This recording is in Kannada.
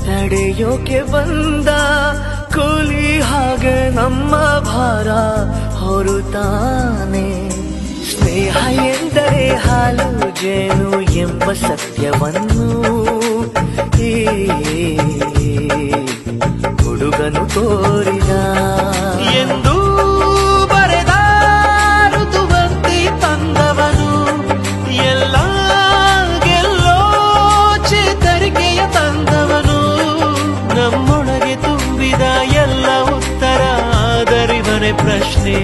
ತಡೆಯೋಕೆ ಬಂದ ಕೂಲಿ ಹಾಗೆ ನಮ್ಮ ಭಾರ ಹೊರುತ್ತಾನೆ. ಸ್ನೇಹ ಎಂದರೆ ಹಾಲು ಜೇನು ಎಂಬ ಸತ್ಯವನ್ನು ಈ ಹುಡುಗನು ತೋರಿದ ಎಂದು ಬರೆದ ಋತುವಂತಿ ತಂದವನು. ಎಲ್ಲ ಗೆಲ್ಲೋ ಚೇತರಿಕೆಯ ತಂದವನು. ನಮ್ಮೊಳಗೆ ತುಂಬಿದ ಎಲ್ಲ ಉತ್ತರ ಆದರಿವನೇ ಪ್ರಶ್ನೆ.